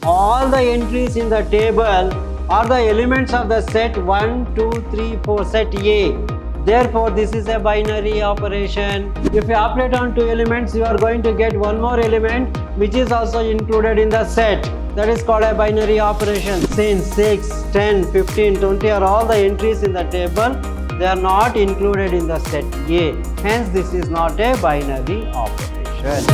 all the entries in the table are the elements of the set 1, 2, 3, 4, set A. Therefore, this is a binary operation. If you operate on two elements, you are going to get one more element which is also included in the set. That is called a binary operation. Since 6, 10, 15, 20 are all the entries in the table, they are not included in the set A. Hence, this is not a binary operation.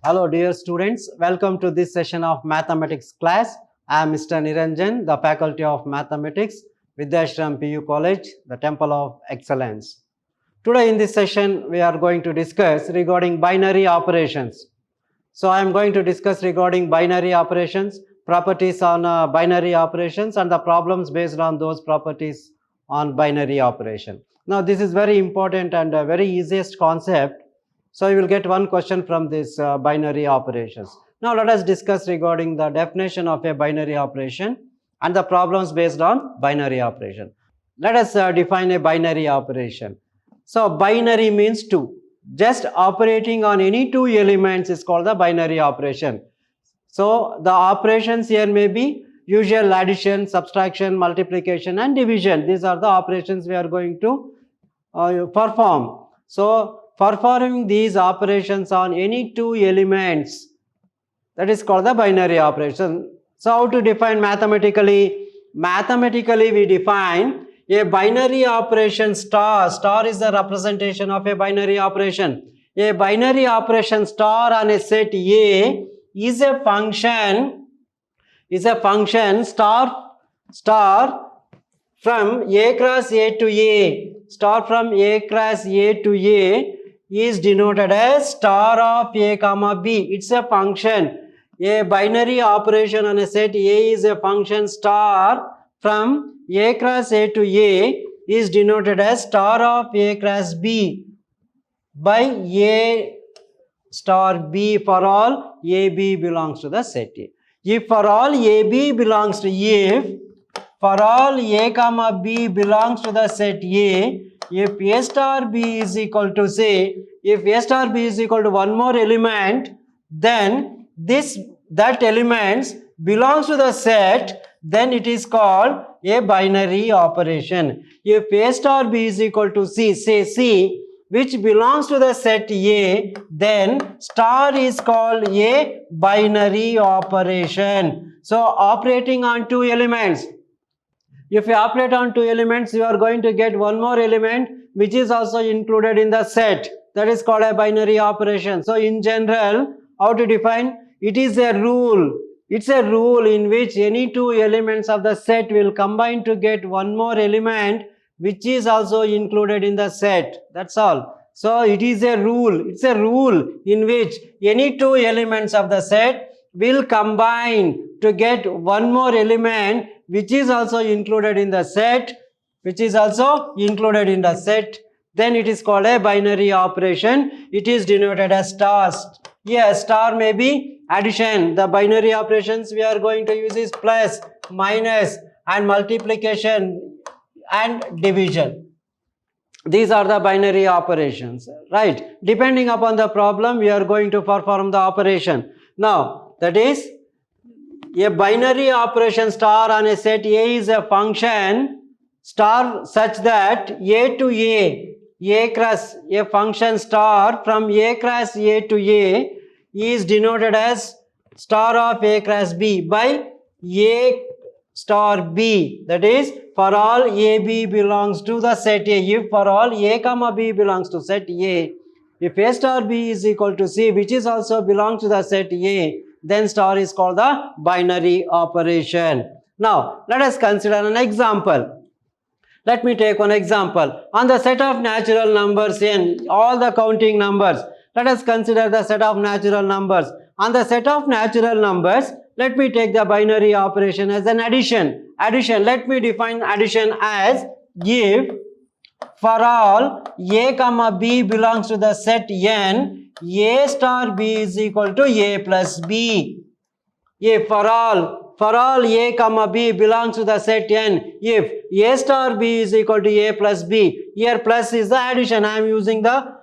Hello dear students, welcome to this session of mathematics class. I am Mr. Niranjan, the faculty of mathematics, Vidyashram PU College, the Temple of Excellence. Today in this session, we are going to discuss regarding binary operations. So I am going to discuss regarding binary operations, properties on binary operations and the problems based on those properties on binary operation. Now this is very important and a very easiest concept. So you will get one question from this binary operations. Now let us discuss regarding the definition of a binary operation and the problems based on binary operation. Let us define a binary operation. So binary means two. Just operating on any two elements is called the binary operation. So the operations here may be usual addition, subtraction, multiplication and division. These are the operations we are going to perform. So performing these operations on any two elements, that is called the binary operation. So how to define mathematically? Mathematically we define a binary operation star. Star is the representation of a binary operation. A binary operation star on a set A is a function star from A cross A to A. Star from A cross A to A is denoted as star of A comma B. It's a function. A binary operation on a set A is a function star from A cross A to A is denoted as star of A cross B by A star B for all AB belongs to the set A. If for all AB belongs to for all A comma B belongs to the set A, if A star B is equal to if A star B is equal to one more element, then that element belongs to the set, then it is called a binary operation. If A star B is equal to C, which belongs to the set A, then star is called a binary operation. So operating on two elements. If you operate on two elements, you are going to get one more element which is also included in the set. That is called a binary operation. So in general, how to define? It is a rule. It's a rule in which any two elements of the set will combine to get one more element which is also included in the set. That's all. So it is a rule. It's a rule in which any two elements of the set will combine to get one more element which is also included in the set, then it is called a binary operation. It is denoted as stars. Yes, star may be addition. The binary operations we are going to use is plus, minus and multiplication and division. These are the binary operations, right? Depending upon the problem, we are going to perform the operation. Now, that is a binary operation star on a set A is a function star such that A to A cross a function star from A cross A to A is denoted as star of A cross B by A star B. That is for all AB belongs to the set A. If for all A comma B belongs to set A, if A star B is equal to C, which is also belongs to the set A, then star is called the binary operation. Now, let us consider an example. Let me take one example. On the set of natural numbers n, all the counting numbers, let us consider the set of natural numbers. On the set of natural numbers, let me take the binary operation as an addition. Let me define addition as if for all A comma B belongs to the set n, A star B is equal to A plus B. If for all A comma B belongs to the set n, if A star B is equal to A plus B, here plus is the addition. I am using the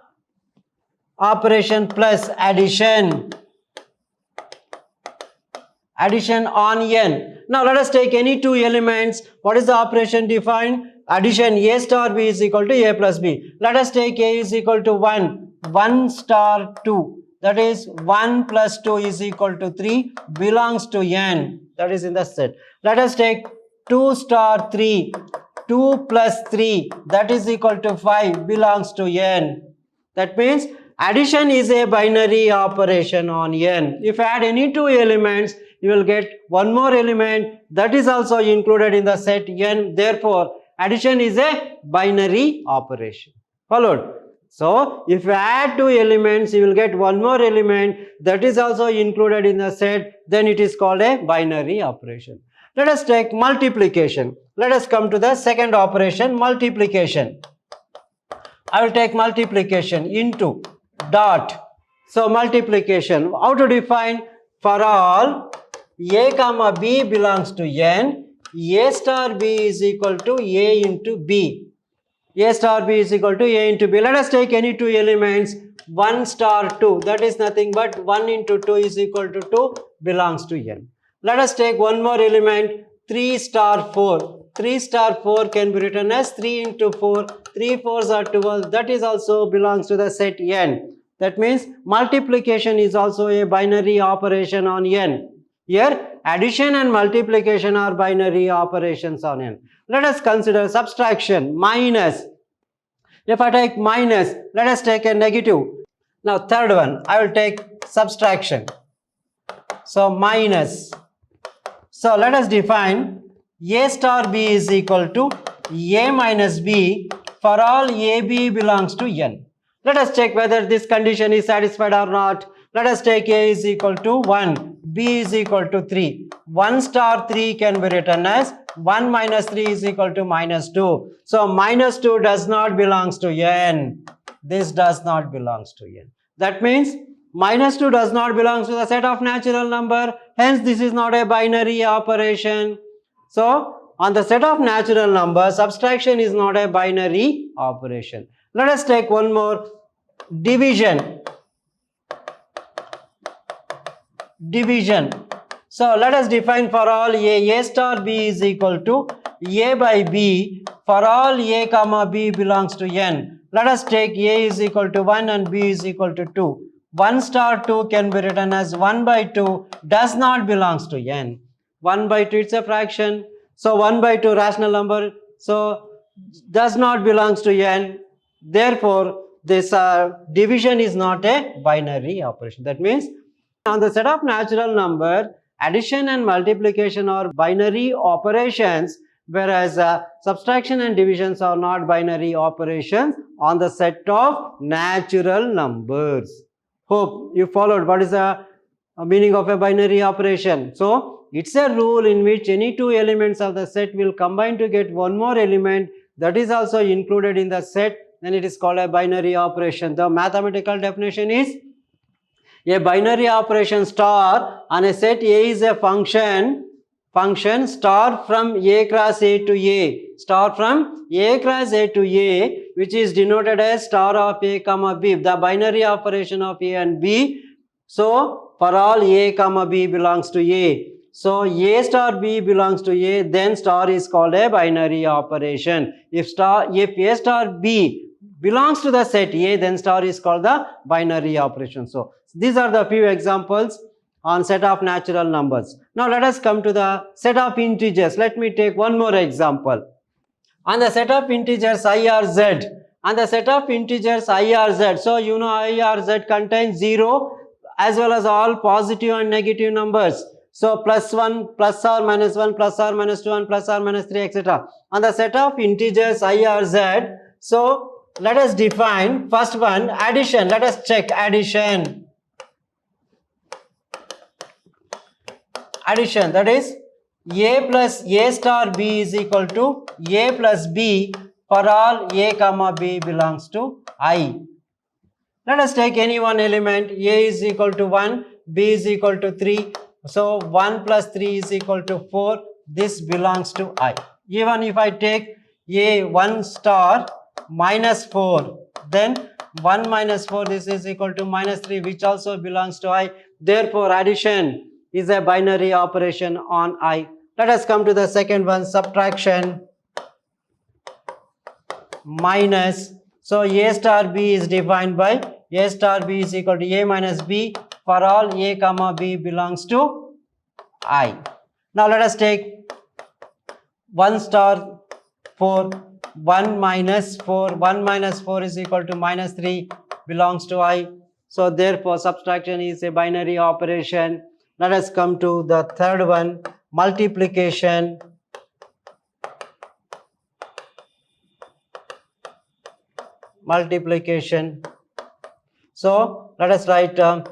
operation plus addition. Addition on n. Now let us take any two elements. What is the operation defined? Addition A star B is equal to A plus B. Let us take A is equal to 1. 1 star 2. That is 1 plus 2 is equal to 3. Belongs to n. That is in the set. Let us take 2 star 3. 2 plus 3. That is equal to 5. Belongs to n. That means addition is a binary operation on n. If you add any two elements, you will get one more element that is also included in the set n. Therefore, addition is a binary operation. Followed? So, if you add two elements, you will get one more element that is also included in the set. Then it is called a binary operation. Let us take multiplication. Let us come to the second operation, multiplication. I will take multiplication into dot. So, multiplication. How to define? For all a comma b belongs to n, a star b is equal to a into b. A star b is equal to a into b. Let us take any two elements. 1 star 2, that is nothing but 1 into 2 is equal to 2, belongs to n. Let us take one more element. 3 star 4. 3 star 4 can be written as 3 into 4. 3 4s are 12. That is also belongs to the set n. That means multiplication is also a binary operation on n. Here, addition and multiplication are binary operations on n. Let us consider subtraction, minus. If I take minus, let us take a negative. Now, third one, I will take subtraction. So, minus. So, let us define a star b is equal to a minus b for all ab belongs to n. Let us check whether this condition is satisfied or not. Let us take a is equal to 1, b is equal to 3. 1 star 3 can be written as 1 minus 3 is equal to minus 2. So, minus 2 does not belongs to n. This does not belongs to n. That means minus 2 does not belong to the set of natural number. Hence, this is not a binary operation. So, on the set of natural numbers, subtraction is not a binary operation. Let us take one more, division. Division. So, let us define for all a star b is equal to a by b for all a comma b belongs to n. Let us take a is equal to 1 and b is equal to 2. 1 star 2 can be written as 1 by 2 does not belongs to n. 1 by 2 it's a fraction. So, 1 by 2 rational number. So, does not belongs to n. Therefore, this division is not a binary operation. That means on the set of natural number, addition and multiplication are binary operations, whereas subtraction and divisions are not binary operations on the set of natural numbers. Hope you followed what is the meaning of a binary operation. So, it's a rule in which any two elements of the set will combine to get one more element that is also included in the set. Then it is called a binary operation. The mathematical definition is a binary operation star on a set A is a function star from A cross A to A. Star from A cross A to A, which is denoted as star of A comma B. The binary operation of A and B. So, for all A comma B belongs to A. So, A star B belongs to A, then star is called a binary operation. If A star B belongs to the set A, then star is called the binary operation. So, these are the few examples on set of natural numbers. Now, let us come to the set of integers. Let me take one more example. On the set of integers I R Z, on the set of integers I R Z, so you know I R Z contains 0 as well as all positive and negative numbers. So, plus 1, plus or minus 1, plus or minus 2, and plus or minus 3, etc. On the set of integers I R Z, so let us define first one, addition. Let us check addition. Addition, that is a plus a star b is equal to a plus b for all a comma b belongs to I. Let us take any one element. A is equal to 1, b is equal to 3. So, 1 plus 3 is equal to 4. This belongs to I. Even if I take a 1 star minus 4, then 1 minus 4, this is equal to minus 3, which also belongs to I. Therefore, addition is a binary operation on I. Let us come to the second one, subtraction minus. So A star B is defined by A star B is equal to A minus B for all A comma B belongs to I. Now let us take 1 star 4, 1 minus 4, 1 minus 4 is equal to minus 3 belongs to I. So therefore subtraction is a binary operation. Let us come to the third one, multiplication So let us write A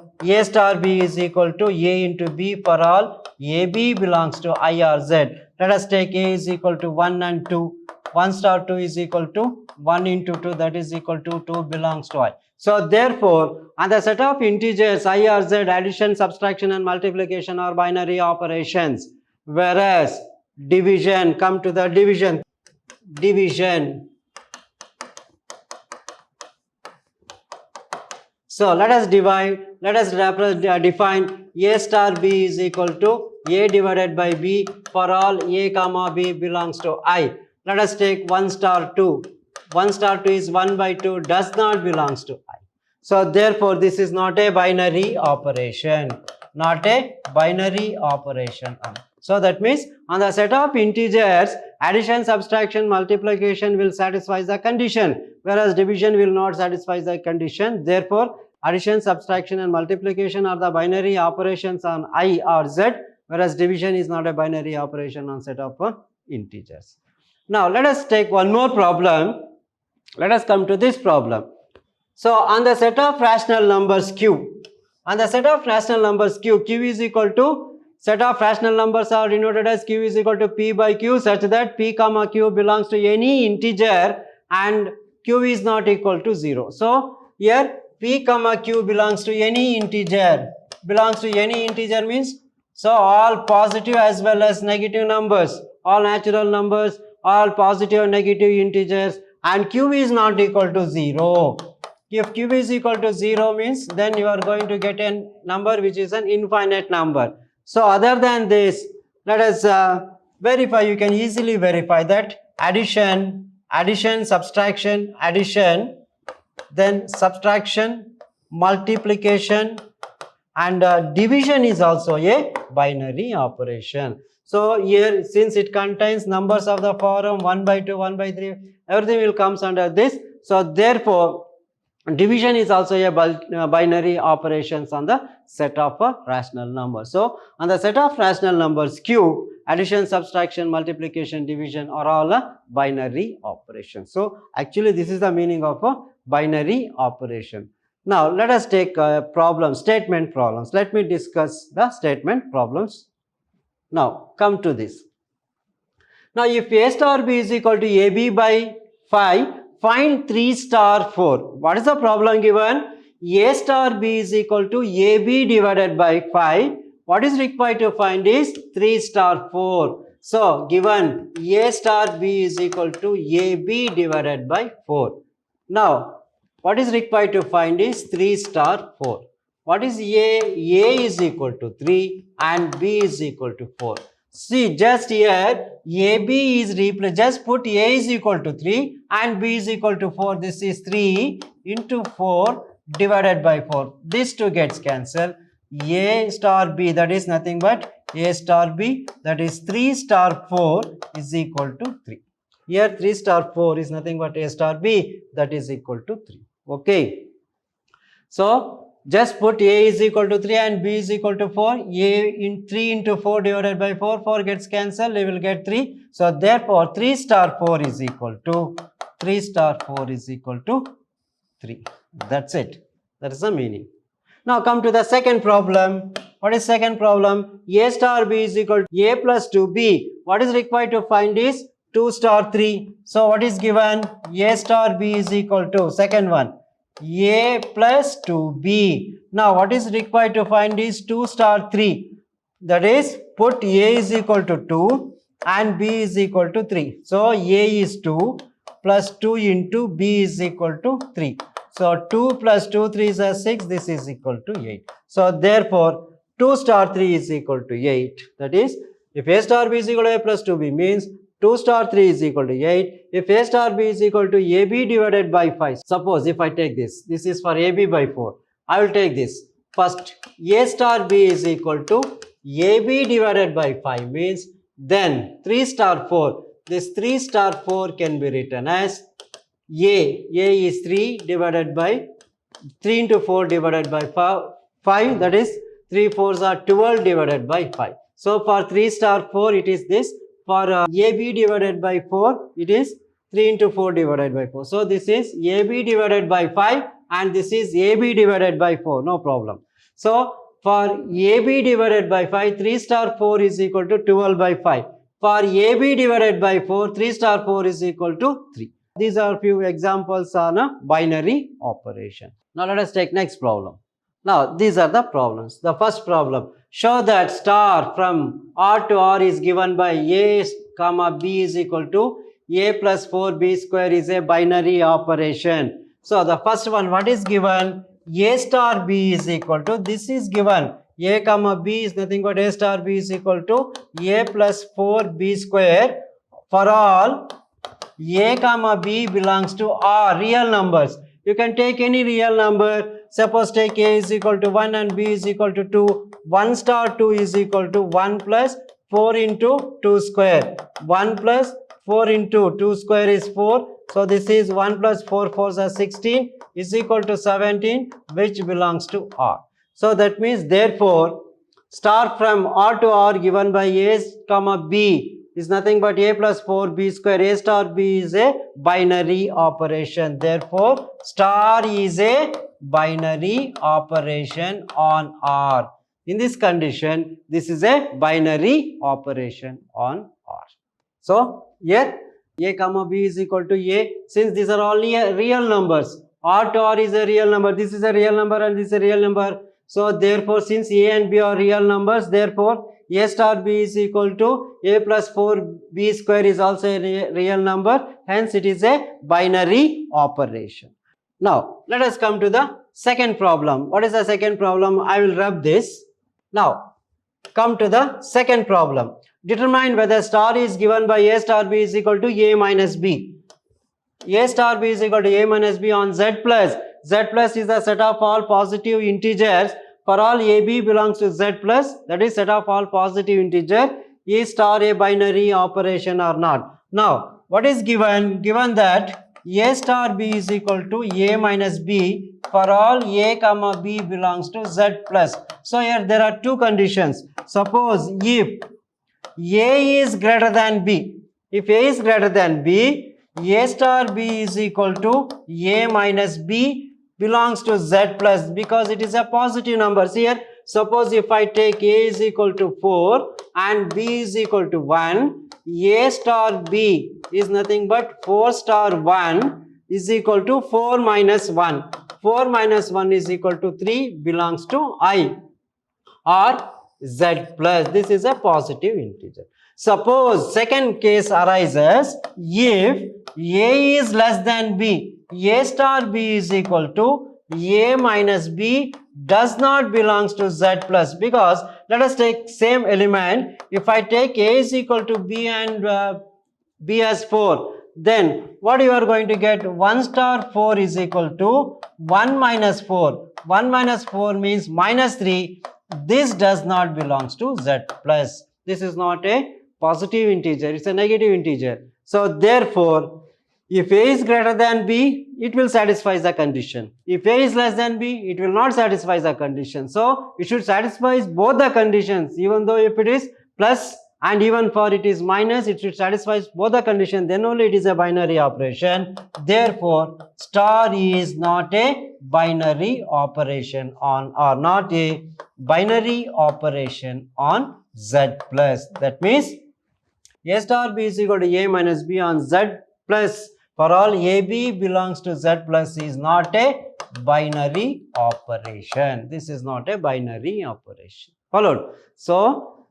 star B is equal to A into B for all AB belongs to I or Z. Let us take A is equal to 1 and 2. 1 star 2 is equal to 1 into 2, that is equal to 2 belongs to I. So therefore, on the set of integers I or Z, addition, subtraction and multiplication are binary operations. Whereas division, come to the division. So let us define A star B is equal to A divided by B for all A comma B belongs to I. Let us take 1 star 2. 1 star 2 is 1 by 2, does not belongs to I. So therefore this is not a binary operation. So that means on the set of integers, addition, subtraction, multiplication will satisfy the condition, whereas division will not satisfy the condition. Therefore, addition, subtraction and multiplication are the binary operations on I or Z, whereas division is not a binary operation on set of integers. Now let us take one more problem. Let us come to this problem. So on the set of rational numbers Q, Q is equal to, set of rational numbers are denoted as Q is equal to P by Q, such that P comma Q belongs to any integer and Q is not equal to 0. So here P comma Q belongs to any integer. Means, so all positive as well as negative numbers, all natural numbers, all positive and negative integers, and Q is not equal to 0. If Q is equal to 0 means then you are going to get a number which is an infinite number. So other than this, let us verify. You can easily verify that addition, subtraction, then subtraction, multiplication and division is also a binary operation. So here, since it contains numbers of the form 1 by 2, 1 by 3, everything will comes under this. So therefore, division is also a binary operations on the set of rational numbers. So on the set of rational numbers Q, addition, subtraction, multiplication, division are all binary operations. So actually this is the meaning of a binary operation. Now let us take statement problems. Let me discuss the statement problems. Now come to this. Now if A star B is equal to AB by 5, find 3 star 4. What is the problem given? A star B is equal to AB divided by 5. What is required to find is 3 star 4. So given A star B is equal to AB divided by 4. Now what is required to find is 3 star 4. What is A? A is equal to 3 and B is equal to 4. See, just here AB is replaced. Just put A is equal to 3 and B is equal to 4. This is 3 into 4 divided by 4. This 2 gets cancelled. A star B, that is nothing but A star B, that is 3 star 4 is equal to 3. Here 3 star 4 is nothing but A star B, that is equal to 3. Okay. So just put A is equal to 3 and B is equal to 4. A in 3 into 4 divided by 4, 4 gets cancelled, we will get 3. So therefore 3 star 4 is equal to 3 star 4 is equal to 3. That's it. That is the meaning. Now come to the second problem. What is second problem? A star B is equal to A plus 2B. What is required to find is 2 star 3. So what is given? A star B is equal to, second one, A plus 2B. Now what is required to find is 2 star 3. That is, put A is equal to 2 and B is equal to 3. So A is 2 plus 2 into B is equal to 3. So 2 plus 2 3s are 6. This is equal to 8. So therefore 2 star 3 is equal to 8. That is, if A star B is equal to A plus 2B means 2 star 3 is equal to 8. If A star B is equal to AB divided by 5. Suppose if I take this is for AB by 4. I will take this. First, A star B is equal to AB divided by 5 means then 3 star 4. This 3 star 4 can be written as A is 3 divided by 3 into 4 divided by 5, that is 3 4s are 12 divided by 5. So for 3 star 4 it is this. For AB divided by 4 it is 3 into 4 divided by 4. So this is AB divided by 5 and this is AB divided by 4, no problem. So for AB divided by 5, 3 star 4 is equal to 12 by 5. For AB divided by 4, 3 star 4 is equal to 3. These are few examples on a binary operation. Now let us take next problem. Now these are the problems. The first problem, show that star from R to R is given by A comma B is equal to A plus 4B square is a binary operation. So the first one, what is given? A star B is equal to, this is given, A comma B is nothing but A star B is equal to A plus 4B square for all A comma B belongs to R, real numbers. You can take any real number. Suppose take A is equal to 1 and B is equal to 2. 1 star 2 is equal to 1 plus 4 into 2 square. 1 plus 4 into 2 square is 4. So this is 1 plus 4 4s are 16 is equal to 17, which belongs to R. So that means therefore star from R to R given by A comma B is nothing but A plus 4B square. A star B is a binary operation. Therefore star is a binary operation on R. In this condition, this is a binary operation on R. So here A comma B is equal to A. Since these are all real numbers, R to R is a real number. This is a real number and this is a real number. So therefore since A and B are real numbers, therefore A star B is equal to A plus 4B square is also a real number. Hence it is a binary operation. Now let us come to the second problem. What is the second problem? I will rub this. Now come to the second problem. Determine whether star is given by A star B is equal to A minus B. A star B is equal to A minus B on Z plus. Z plus is the set of all positive integers. For all AB belongs to Z plus, that is set of all positive integer. Is star a binary operation or not? Now what is given? Given that A star B is equal to A minus B for all A comma B belongs to Z plus. So here there are two conditions. Suppose if A is greater than B, if A is greater than B, A star B is equal to A minus B belongs to Z plus, because it is a positive number. Here suppose if I take A is equal to 4 and B is equal to 1, A star B is nothing but 4 star 1 is equal to 4 minus 1. 4 minus 1 is equal to 3 belongs to I or Z plus. This is a positive integer. Suppose second case arises if A is less than B, A star B is equal to A minus B does not belongs to Z plus, because let us take same element. If I take A is equal to B and B as 4, then what you are going to get? 1 star 4 is equal to 1 minus 4. 1 minus 4 means minus 3. This does not belongs to Z plus. This is not a positive integer, it's a negative integer. So therefore if A is greater than B, it will satisfy the condition. If A is less than B, it will not satisfy the condition. So it should satisfy both the conditions. Even though if it is plus and even for it is minus, it should satisfy both the conditions. Then only it is a binary operation. Therefore star is not a binary operation on, or not a binary operation on Z plus. That means A star B is equal to A minus B on Z plus for all AB belongs to Z plus is not a binary operation. This is not a binary operation. Followed. So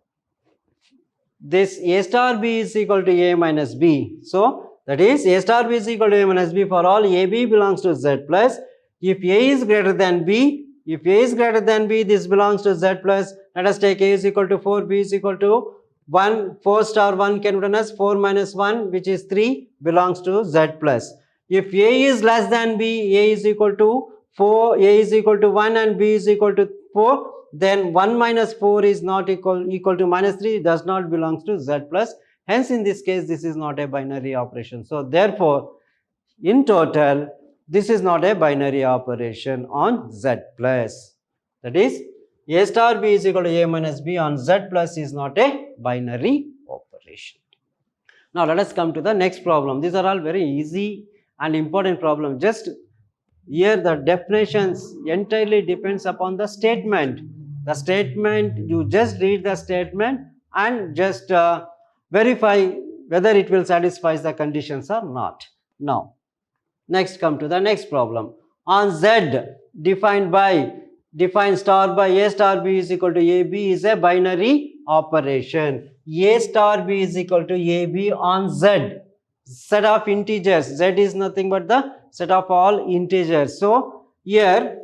this A star B is equal to A minus B. So that is A star B is equal to A minus B for all AB belongs to Z plus. If A is greater than B, if A is greater than B, this belongs to Z plus. Let us take A is equal to 4, B is equal to 1, 4 star 1 can be written as 4 minus 1, which is 3, belongs to Z plus. If A is less than B, A is equal to 4, A is equal to 1 and B is equal to 4, then 1 minus 4 is not equal to minus 3, it does not belong to Z plus. Hence, in this case, this is not a binary operation. So, therefore, in total, this is not a binary operation on Z plus. That is, A star B is equal to A minus B on Z plus is not a binary operation. Now, let us come to the next problem. These are all very easy and important problems. Just here the definitions entirely depends upon the statement. The statement, you just read the statement and just verify whether it will satisfy the conditions or not. Now, next come to the next problem. On Z defined star by A star B is equal to AB is a binary operation. A star B is equal to AB on Z. Set of integers. Z is nothing but the set of all integers. So, here,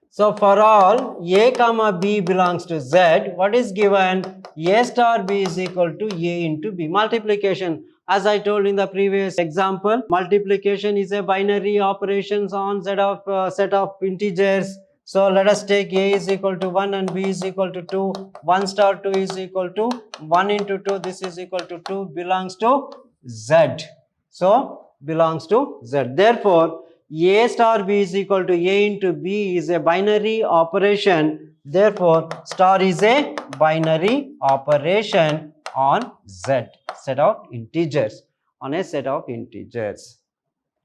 so for all A comma B belongs to Z, what is given? A star B is equal to A into B. Multiplication. As I told in the previous example, multiplication is a binary operations on set of integers. So let us take A is equal to 1 and B is equal to 2. 1 star 2 is equal to 1 into 2. This is equal to 2 belongs to Z. So belongs to Z. Therefore, A star B is equal to A into B is a binary operation. Therefore, star is a binary operation on Z, set of integers, on a set of integers,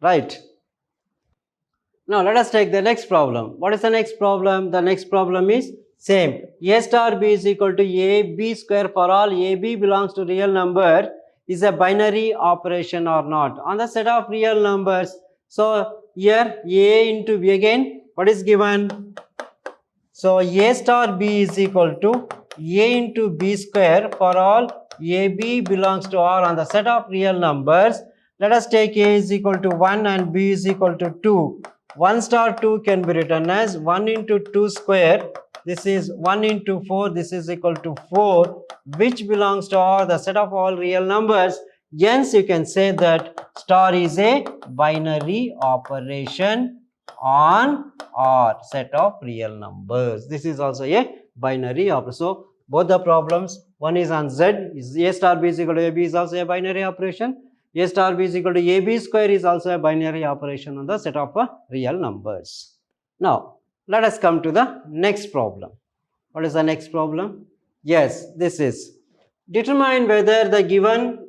right? Now, let us take the next problem. What is the next problem? The next problem is same. A star B is equal to AB square for all AB belongs to real number is a binary operation or not on the set of real numbers. So, here A into B again, what is given? So, A star B is equal to A into B square for all AB belongs to R on the set of real numbers. Let us take A is equal to 1 and B is equal to 2. 1 star 2 can be written as 1 into 2 square. This is 1 into 4. This is equal to 4, which belongs to R, the set of all real numbers. Hence, you can say that star is a binary operation on R, set of real numbers. This is also a binary operation. So, both the problems, one is on Z, is A star B is equal to AB is also a binary operation. A star B is equal to AB square is also a binary operation on the set of real numbers. Now, let us come to the next problem. What is the next problem? Yes, this is determine whether the given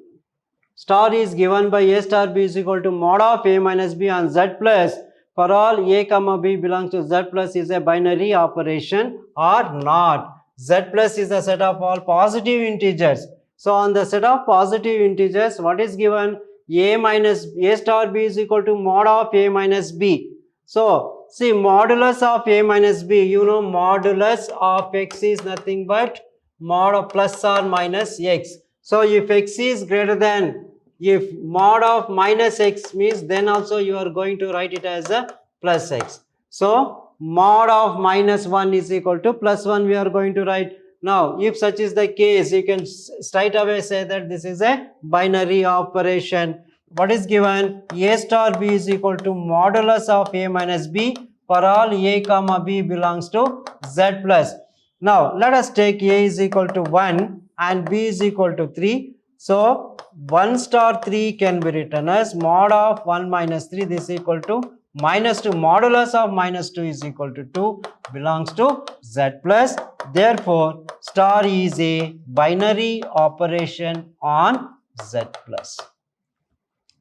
star is given by A star B is equal to mod of A minus B on Z plus for all A comma B belongs to Z plus is a binary operation or not. Z plus is the set of all positive integers. So, on the set of positive integers, what is given? A star B is equal to mod of A minus B. So, see, modulus of A minus B, you know, modulus of X is nothing but mod of plus or minus X. So, if X is greater than, if mod of minus X means, then also you are going to write it as a plus X. So, mod of minus 1 is equal to plus 1 we are going to write. Now, if such is the case, you can straight away say that this is a binary operation. What is given? A star B is equal to modulus of A minus B for all A comma B belongs to Z plus. Now, let us take A is equal to 1 and B is equal to 3. So, 1 star 3 can be written as mod of 1 minus 3. This is equal to minus 2. Modulus of minus 2 is equal to 2 belongs to Z plus. Therefore, star is a binary operation on Z plus.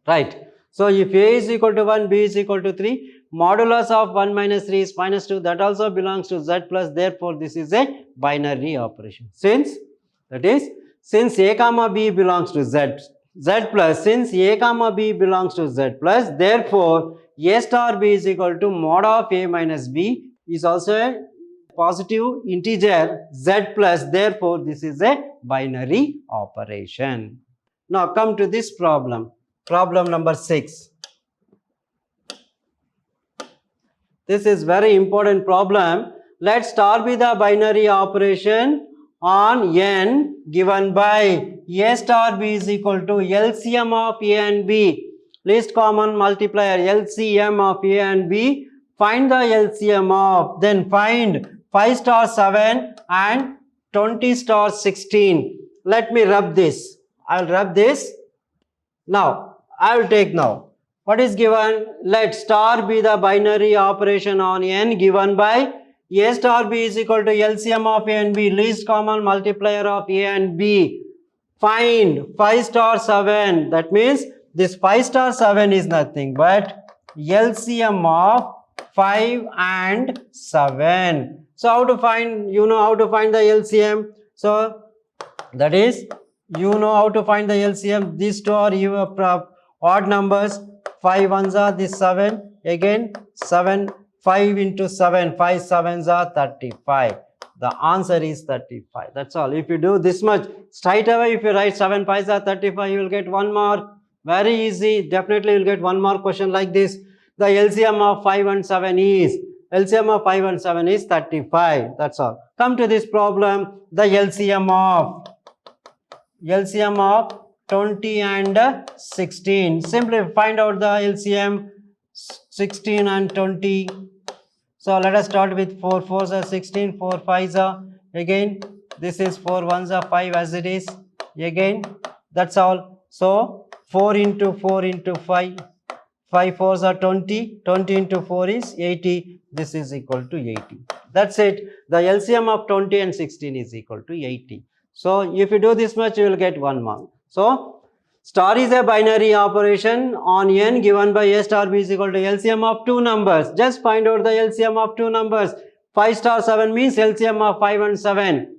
Right. So, if A is equal to 1, B is equal to 3, modulus of 1 minus 3 is minus 2. That also belongs to Z plus. Therefore, this is a binary operation. Since A comma B belongs to Z plus, since A comma B belongs to Z plus, therefore, A star B is equal to mod of A minus B is also a positive integer Z plus. Therefore, this is a binary operation. Now, come to this problem. Problem number 6. This is very important problem. Let star be the binary operation on n given by a star b is equal to LCM of a and b. Least common multiplier LCM of a and b. Find the LCM of, then find 5 star 7 and 20 star 16. Let me rub this. I'll rub this. Now, I will take now. What is given? Let star be the binary operation on n given by a star b is equal to LCM of a and b, least common multiplier of a and b. Find 5 star 7. That means this 5 star 7 is nothing but LCM of 5 and 7. So how to find, you know how to find the LCM. So that is, you know how to find the LCM. These two are your odd numbers. 5 ones are this 7, again 7, 5 into 7, 5 sevens are 35. The answer is 35. That's all. If you do this much, straight away if you write 7 5s are 35, you will get 1 mark. Very easy. Definitely you will get 1 mark question like this. The LCM of 5 and 7 is, LCM of 5 and 7 is 35. That's all. Come to this problem. The LCM of 20 and 16. Simply find out the LCM 16 and 20. So let us start with 4 4s are 16, 4 5s are, again this is 4 1s are 5 as it is, again that's all. So 4 into 4 into 5, 5 4s are 20, 20 into 4 is 80, this is equal to 80. That's it. The LCM of 20 and 16 is equal to 80. So if you do this much, you will get 1 mark. So star is a binary operation on n given by a star b is equal to LCM of 2 numbers. Just find out the LCM of 2 numbers. 5 star 7 means LCM of 5 and 7.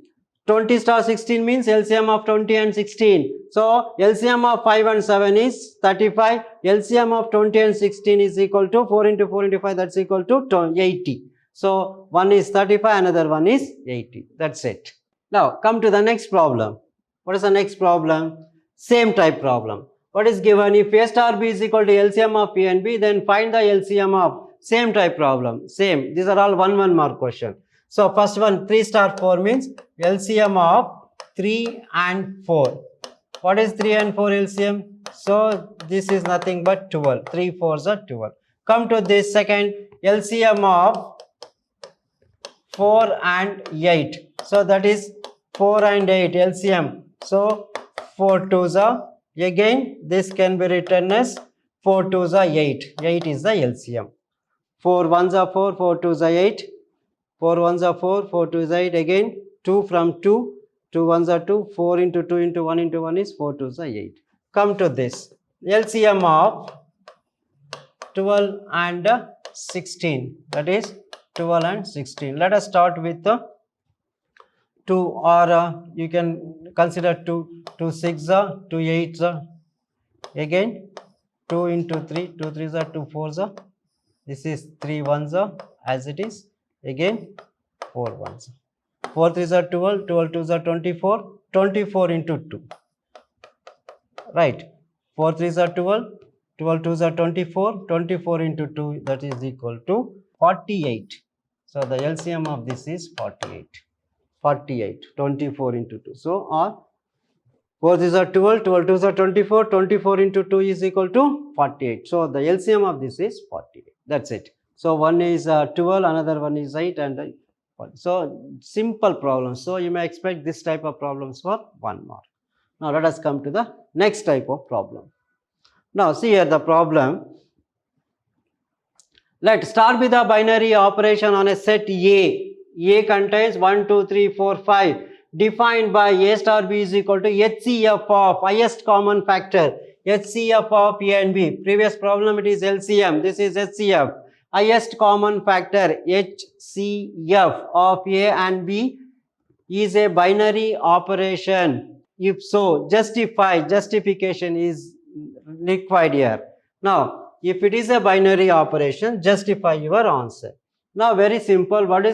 20 star 16 means LCM of 20 and 16. So LCM of 5 and 7 is 35. LCM of 20 and 16 is equal to 4 into 4 into 5, that's equal to 80. So one is 35, another one is 80. That's it. Now come to the next problem. What is the next problem? Same type problem. What is given? If a star b is equal to LCM of a and b, then find the LCM of same type problem. Same. These are all 1 mark question. So first one 3 star 4 means LCM of 3 and 4. What is 3 and 4 LCM? So this is nothing but 12. 3 4s are 12. Come to this second LCM of 4 and 8. So that is 4 and 8 LCM. So 4 2s are, again this can be written as 4 2s are 8. 8 is the LCM. 4 1s are 4, 4 2s are 8. 4 1s are 4, 4 2s are 8. Again 2 from 2, 2 1s are 2. 4 into 2 into 1 into 1 is 4 2s are 8. Come to this LCM of 12 and 16. That is 12 and 16. Let us start with the 2, or you can consider 2 6 are 2 8s are, again 2 into 3, 2 3s are 2 4s are, this is 3 1s are as it is, again 4 1s, 4 3s are 12, 12 2s are 24, 24 into 2, right, 4 3s are 12, 12 2s are 24, 24 into 2, that is equal to 48. So the LCM of this is 48. 48, 24 into 2. So, or 4 these are 12, 12 2s are 24, 24 into 2 is equal to 48. So, the LCM of this is 48. That's it. So, one is 12, another one is 8 and so simple problems. So, you may expect this type of problems for 1 mark. Now, let us come to the next type of problem. Now, see here the problem. Let star be the binary operation on a set A. A contains 1, 2, 3, 4, 5 defined by A star B is equal to HCF of highest common factor. HCF of A and B. Previous problem it is LCM. This is HCF. Highest common factor HCF of A and B is a binary operation. If so, justification is required here. Now, if it is a binary operation, justify your answer. Now, very simple. What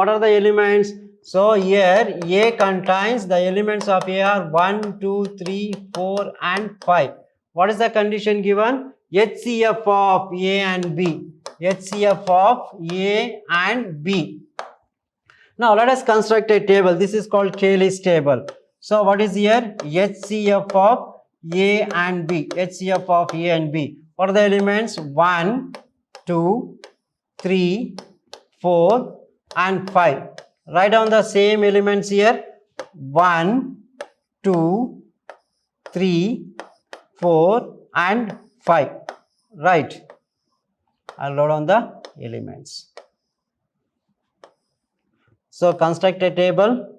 are the elements? So, here A contains the elements of A are 1, 2, 3, 4 and 5. What is the condition given? HCF of A and B. HCF of A and B. Now let us construct a table. This is called K-list table. So what is here? HCF of A and B. HCF of A and B. What are the elements? 1, 2, 3, 4 and 5. Write down the same elements here. 1, 2, 3, 4 and 5. Right. I'll write down the elements. So construct a table.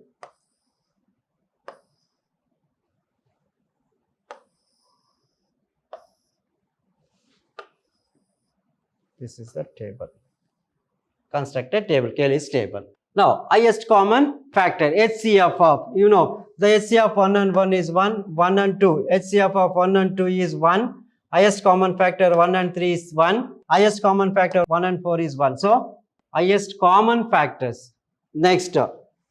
This is the table. Construct a table, K-list table. Now, highest common factor, HCF of, you know, the HCF of 1 and 1 is 1, 1 and 2. HCF of 1 and 2 is 1. Highest common factor 1 and 3 is 1. Highest common factor 1 and 4 is 1. So, highest common factors. Next,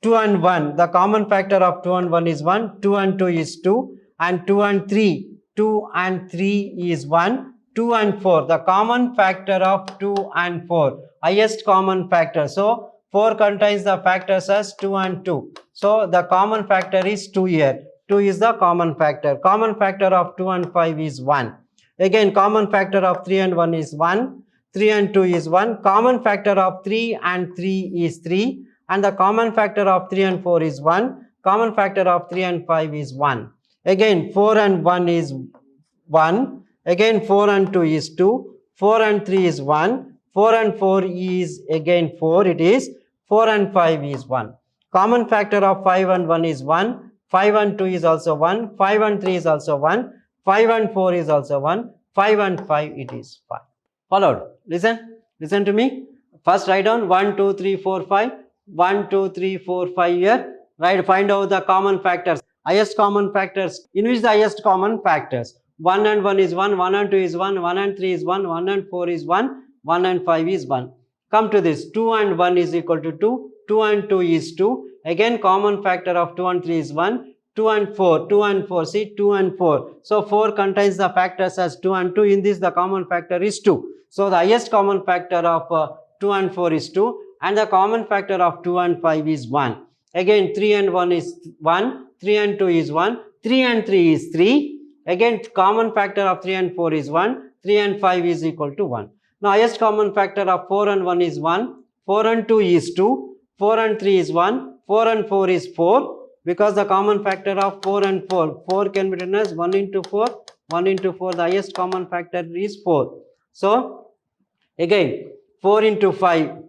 2 and 1. The common factor of 2 and 1 is 1. 2 and 2 is 2. And 2 and 3. 2 and 3 is 1. 2 and 4. The common factor of 2 and 4. Highest common factor. So, 4 contains the factors as 2 and 2. So, the common factor is 2 here. 2 is the common factor. Common factor of 2 and 5 is 1. Again, common factor of 3 and 1 is 1. 3 and 2 is 1. Common factor of 3 and 3 is 3. And the common factor of 3 and 4 is 1. Common factor of 3 and 5 is 1. Again, 4 and 1 is 1. Again, 4 and 2 is 2. 4 and 3 is 1. 4 and 4 is again 4. It is 4 and 5 is 1. Common factor of 5 and 1 is 1. 5 and 2 is also 1. 5 and 3 is also 1. 5 and 4 is also 1. 5 and 5 it is 5. Followed. Listen to me. First write down 1, 2, 3, 4, 5. 1, 2, 3, 4, 5 here. Right. Find out the common factors. Highest common factors. In which the highest common factors? 1 and 1 is 1. 1 and 2 is 1. 1 and 3 is 1. 1 and 4 is 1. 1 and 5 is 1. Come to this. 2 and 1 is equal to 2. 2 and 2 is 2. Again, common factor of 2 and 3 is 1. 2 and 4. 2 and 4. See, 2 and 4. So, 4 contains the factors as 2 and 2. In this, the common factor is 2. So, the highest common factor of 2 and 4 is 2. And the common factor of 2 and 5 is 1. Again, 3 and 1 is 1. 3 and 2 is 1. 3 and 3 is 3. Again, common factor of 3 and 4 is 1. 3 and 5 is equal to 1. Now, highest common factor of 4 and 1 is 1. 4 and 2 is 2. 4 and 3 is 1. 4 and 4 is 4. Because the common factor of 4 and 4. 4 can be written as 1 into 4. 1 into 4. The highest common factor is 4. So, again, 4 into 5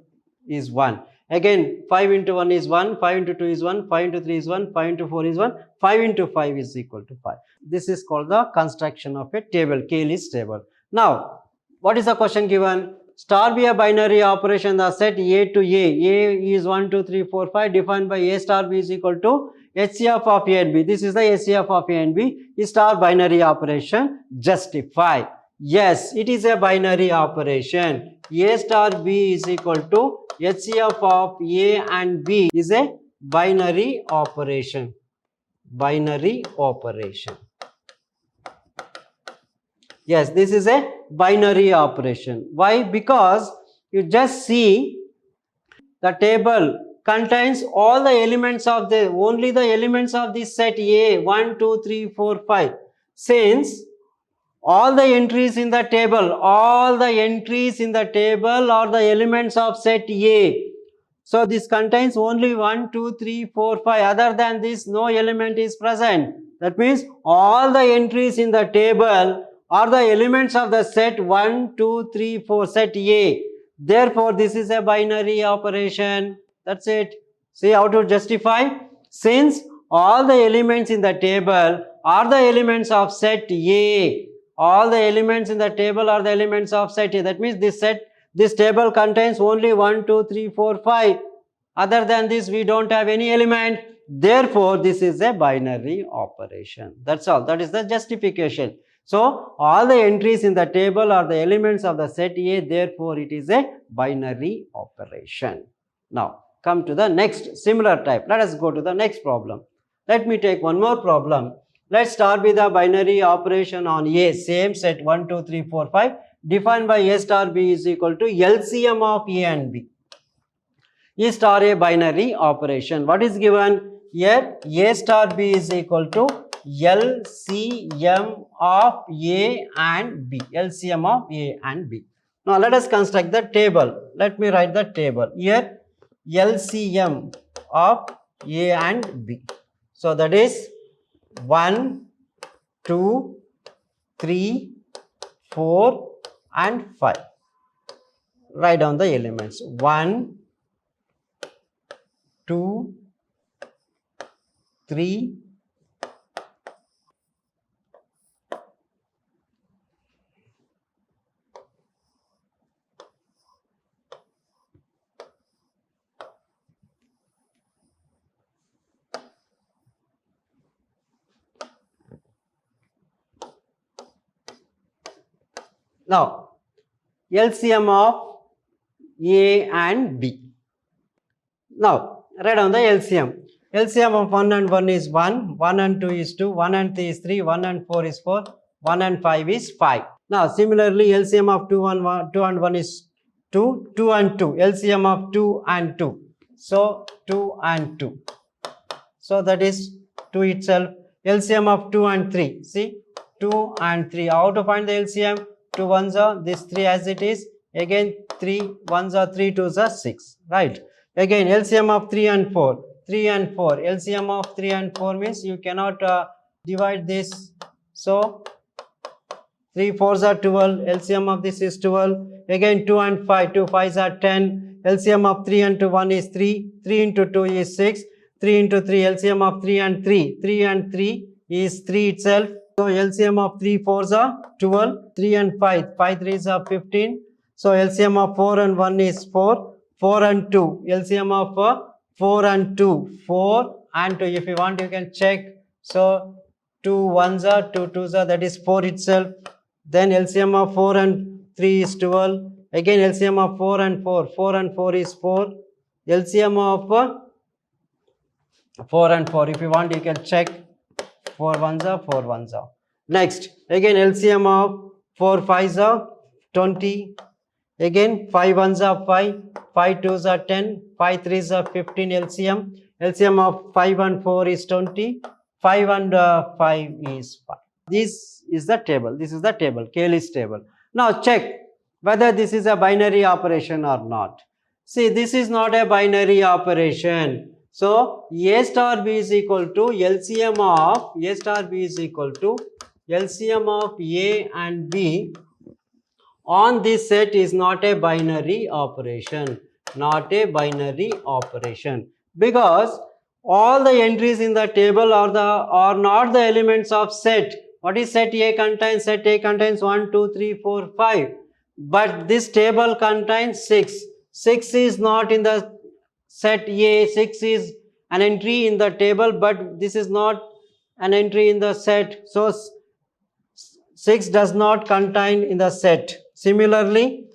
is 1. Again, 5 into 1 is 1. 5 into 2 is 1. 5 into 3 is 1. 5 into 4 is 1. 5 into 5 is equal to 5. This is called the construction of a table, K-list table. Now, what is the question given? Star be a binary operation, the set A to A. A is 1, 2, 3, 4, 5 defined by A star B is equal to HCF of A and B. This is the HCF of A and B. Is star binary operation justify? Yes, it is a binary operation. A star B is equal to HCF of A and B is a binary operation. Binary operation. Yes, this is a binary operation. Why? Because you just see the table contains all the elements of only the elements of this set A 1, 2, 3, 4, 5. Since all the entries in the table are the elements of set A. So this contains only 1, 2, 3, 4, 5. Other than this, no element is present. That means all the entries in the table are the elements of the set 1, 2, 3, 4, set A. Therefore, this is a binary operation. That's it. See how to justify? Since all the elements in the table are the elements of set A. All the elements in the table are the elements of set A. That means this table contains only 1, 2, 3, 4, 5. Other than this, we don't have any element. Therefore, this is a binary operation. That's all. That is the justification. So, all the entries in the table are the elements of the set A. Therefore, it is a binary operation. Now, come to the next similar type. Let us go to the next problem. Let me take one more problem. Let's start with the binary operation on A. Same set 1, 2, 3, 4, 5. defined by A star B is equal to LCM of A and B. A star A binary operation. What is given here? A star B is equal to LCM of A and B. LCM of A and B. Now let us construct the table. Let me write the table. Here LCM of A and B. So that is 1, 2, 3, 4 and 5. Write down the elements. 1, 2, 3, 4. Now LCM of A and B. Now write down the LCM. LCM of 1 and 1 is 1, 1 and 2 is 2, 1 and 3 is 3, 1 and 4 is 4, 1 and 5 is 5. Now similarly LCM of 2 and 1 is 2, 2 and 2, LCM of 2 and 2. So 2 and 2. So that is 2 itself. LCM of 2 and 3. See 2 and 3. How to find the LCM? 2 ones are this 3 as it is. Again 3 ones are 3 twos are 6. Right. Again LCM of 3 and 4. 3 and 4. LCM of 3 and 4 means you cannot divide this. So 3 4s are 12. LCM of this is 12. Again 2 and 5. 2 5s are 10. LCM of 3 and 2 1 is 3. 3 into 2 is 6. 3 into 3. LCM of 3 and 3. 3 and 3 is 3 itself. So LCM of 3 4s are 12. 3 and 5. 5 3s are 15. So LCM of 4 and 1 is 4. 4 and 2. LCM of 4 and 2. 4 and 2. If you want, you can check. So 2 1s are 2 2s are, that is 4 itself. Then LCM of 4 and 3 is 12. Again LCM of 4 and 4. 4 and 4 is 4. LCM of 4 and 4. If you want, you can check. 4 1s are 4 1s are. Next, again LCM of 4 5s are 20. Again 5 1s are 5. 5 2s are 10. 5 3s are 15 LCM. LCM of 5 and 4 is 20. 5 and 5 is 5. This is the table. This is the table. Cayley's table. Now check whether this is a binary operation or not. See, this is not a binary operation. So A star B is equal to LCM of A star B is equal to LCM of A and B on this set is not a binary operation. Not a binary operation. Because all the entries in the table are not the elements of set. What is set A contains? Set A contains 1, 2, 3, 4, 5. But this table contains 6. 6 is not in the set A. 6 is an entry in the table, but this is not an entry in the set. So 6 does not contain in the set. Similarly,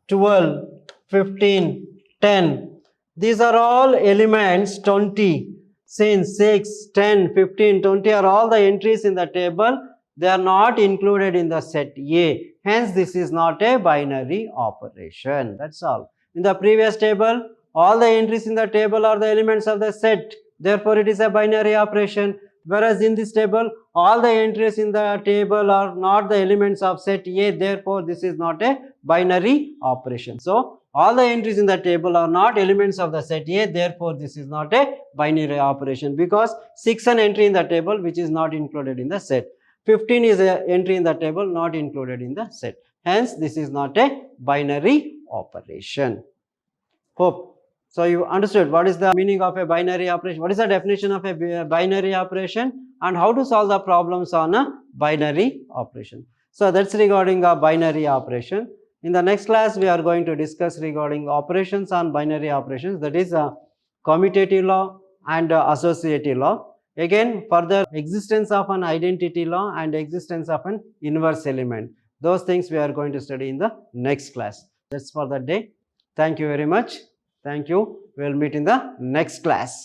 12, 15, 10. These are all elements. 20. Since 6, 10, 15, 20 are all the entries in the table, they are not included in the set A. Hence, this is not a binary operation. That's all. In the previous table, all the entries in the table are the elements of the set. Therefore, it is a binary operation. Whereas in this table, all the entries in the table are not the elements of set A. Therefore, this is not a binary operation. So, all the entries in the table are not elements of the set A. Therefore, this is not a binary operation because 6 an entry in the table which is not included in the set. 15 is an entry in the table not included in the set. Hence, this is not a binary operation. Hope. So, you understood what is the meaning of a binary operation, what is the definition of a binary operation and how to solve the problems on a binary operation. So, that is regarding a binary operation. In the next class, we are going to discuss regarding operations on binary operations, that is commutative law and associative law. Again, further existence of an identity law and existence of an inverse element. Those things we are going to study in the next class. That's for the day. Thank you very much. Thank you. We will meet in the next class.